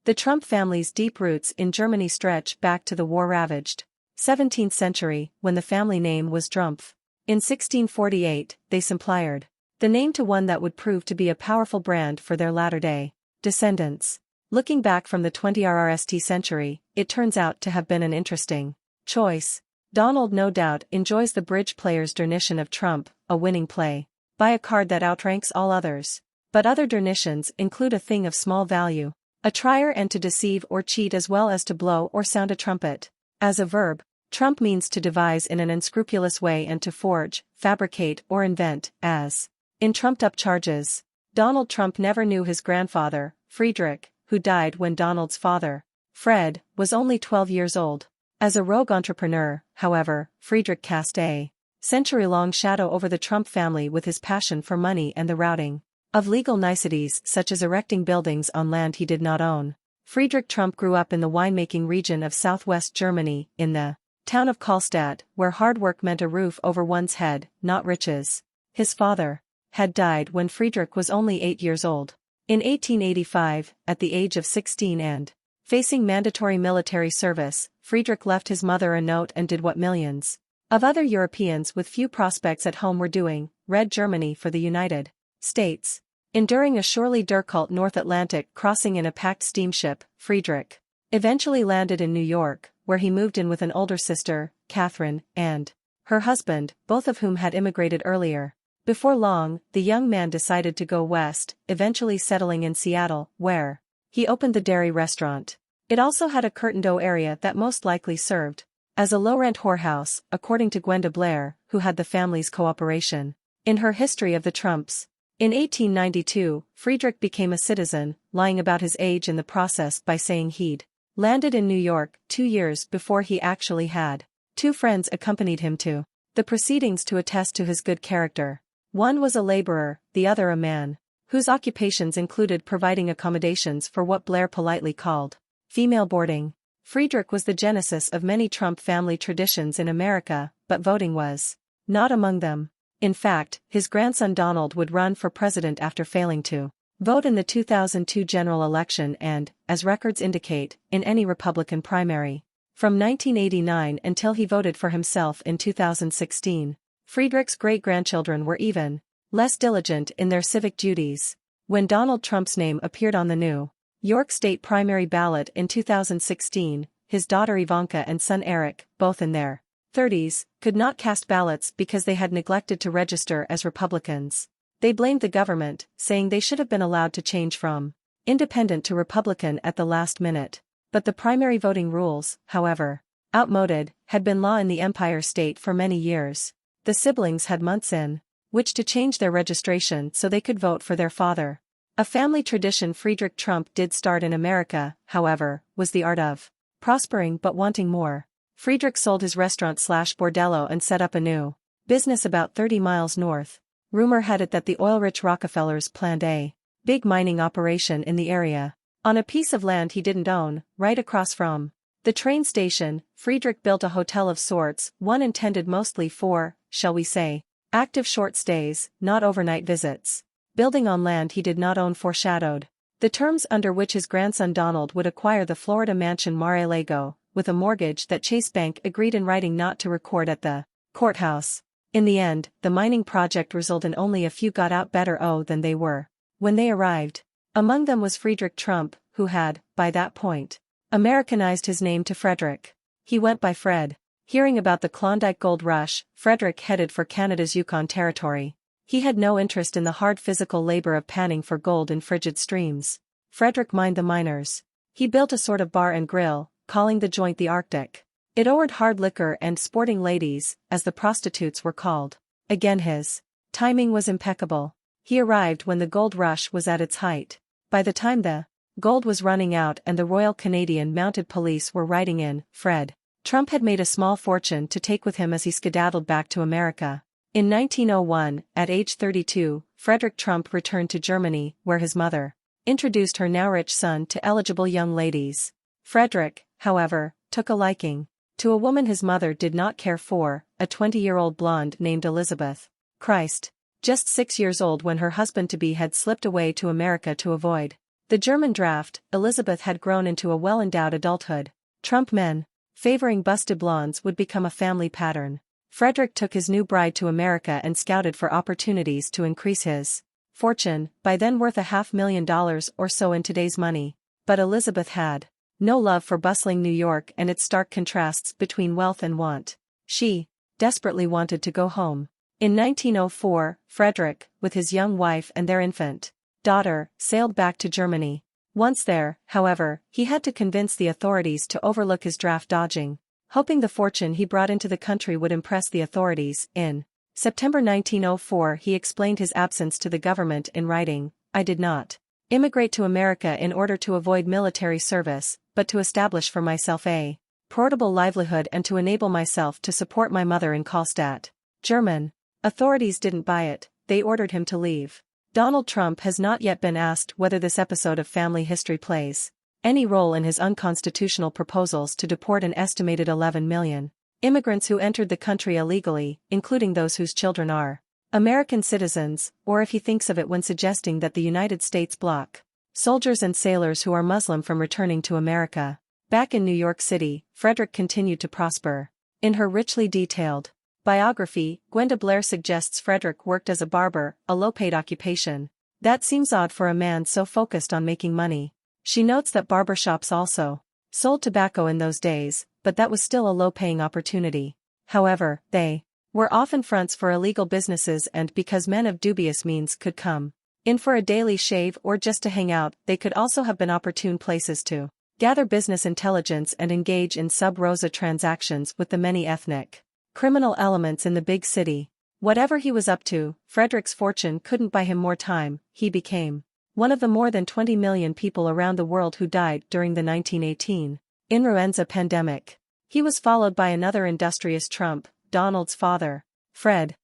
The Trump family's deep roots in Germany stretch back to the war-ravaged 17th century, when the family name was Drumpf. In 1648, they simplified the name to one that would prove to be a powerful brand for their latter-day descendants. Looking back from the 20th century, it turns out to have been an interesting choice. Donald no doubt enjoys the bridge player's definition of trump, a winning play, by a card that outranks all others. But other definitions include a thing of small value, a trier and to deceive or cheat as well as to blow or sound a trumpet. As a verb, trump means to devise in an unscrupulous way and to forge, fabricate or invent, as in trumped-up charges. Donald Trump never knew his grandfather, Friedrich, who died when Donald's father, Fred, was only 12 years old. As a rogue entrepreneur, however, Friedrich cast a century-long shadow over the Trump family with his passion for money and the routing of legal niceties such as erecting buildings on land he did not own. Friedrich Trump grew up in the winemaking region of southwest Germany, in the town of Karlstadt, where hard work meant a roof over one's head, not riches. His father had died when Friedrich was only 8 years old. In 1885, at the age of 16 and facing mandatory military service, Friedrich left his mother a note and did what millions of other Europeans with few prospects at home were doing, red Germany for the United States. Enduring a surely difficult North Atlantic crossing in a packed steamship, Friedrich eventually landed in New York, where he moved in with an older sister, Catherine, and her husband, both of whom had immigrated earlier. Before long, the young man decided to go west, eventually settling in Seattle, where he opened the dairy restaurant. It also had a curtained-o area that most likely served as a low-rent whorehouse, according to Gwenda Blair, who had the family's cooperation in her history of the Trumps. In 1892, Friedrich became a citizen, lying about his age in the process by saying he'd landed in New York 2 years before he actually had. 2 friends accompanied him to the proceedings to attest to his good character. One was a laborer, the other a man whose occupations included providing accommodations for what Blair politely called female boarding. Friedrich was the genesis of many Trump family traditions in America, but voting was not among them. In fact, his grandson Donald would run for president after failing to vote in the 2002 general election and, as records indicate, in any Republican primary. From 1989 until he voted for himself in 2016. Friedrich's great-grandchildren were even less diligent in their civic duties. When Donald Trump's name appeared on the New York State primary ballot in 2016, his daughter Ivanka and son Eric, both in their 30s, could not cast ballots because they had neglected to register as Republicans. They blamed the government, saying they should have been allowed to change from independent to Republican at the last minute. But the primary voting rules, however outmoded, had been law in the Empire State for many years. The siblings had months in which to change their registration so they could vote for their father. A family tradition Friedrich Trump did start in America, however, was the art of prospering but wanting more. Friedrich sold his restaurant/bordello and set up a new business about 30 miles north. Rumor had it that the oil-rich Rockefellers planned a big mining operation in the area. On a piece of land he didn't own, right across from the train station, Friedrich built a hotel of sorts, one intended mostly for, shall we say, active short stays, not overnight visits. Building on land he did not own foreshadowed the terms under which his grandson Donald would acquire the Florida mansion Mar-a-Lago, with a mortgage that Chase Bank agreed in writing not to record at the courthouse. In the end, the mining project resulted in only a few got out better than they were when they arrived. Among them was Friedrich Trump, who had, by that point, Americanized his name to Frederick. He went by Fred. Hearing about the Klondike Gold Rush, Frederick headed for Canada's Yukon Territory. He had no interest in the hard physical labor of panning for gold in frigid streams. Frederick mined the miners. He built a sort of bar and grill, calling the joint the Arctic. It offered hard liquor and sporting ladies, as the prostitutes were called. Again his timing was impeccable. He arrived when the gold rush was at its height. By the time the gold was running out and the Royal Canadian Mounted Police were riding in, Fred Trump had made a small fortune to take with him as he skedaddled back to America. In 1901, at age 32, Frederick Trump returned to Germany, where his mother introduced her now rich son to eligible young ladies. Frederick, however, took a liking to a woman his mother did not care for, a 20-year-old blonde named Elizabeth. Christ, just 6 years old when her husband-to-be had slipped away to America to avoid The German draft, Elizabeth had grown into a well-endowed adulthood. Trump men, favoring busted blondes, would become a family pattern. Frederick took his new bride to America and scouted for opportunities to increase his fortune, by then worth $500,000 or so in today's money. But Elizabeth had no love for bustling New York and its stark contrasts between wealth and want. She desperately wanted to go home. In 1904, Frederick, with his young wife and their infant daughter, sailed back to Germany. Once there, however, he had to convince the authorities to overlook his draft dodging. Hoping the fortune he brought into the country would impress the authorities, in September 1904 he explained his absence to the government in writing, "I did not immigrate to America in order to avoid military service, but to establish for myself a portable livelihood and to enable myself to support my mother in Kallstadt." German authorities didn't buy it, they ordered him to leave. Donald Trump has not yet been asked whether this episode of family history plays any role in his unconstitutional proposals to deport an estimated 11 million immigrants who entered the country illegally, including those whose children are American citizens, or if he thinks of it when suggesting that the United States block soldiers and sailors who are Muslim from returning to America. Back in New York City, Frederick continued to prosper. In her richly detailed biography, Gwenda Blair suggests Frederick worked as a barber, a low-paid occupation. That seems odd for a man so focused on making money. She notes that barbershops also sold tobacco in those days, but that was still a low-paying opportunity. However, they were often fronts for illegal businesses, and because men of dubious means could come in for a daily shave or just to hang out, they could also have been opportune places to gather business intelligence and engage in sub rosa transactions with the many ethnic criminal elements in the big city. Whatever he was up to, Frederick's fortune couldn't buy him more time. He became one of the more than 20 million people around the world who died during the 1918 influenza pandemic. He was followed by another industrious Trump, Donald's father, Fred.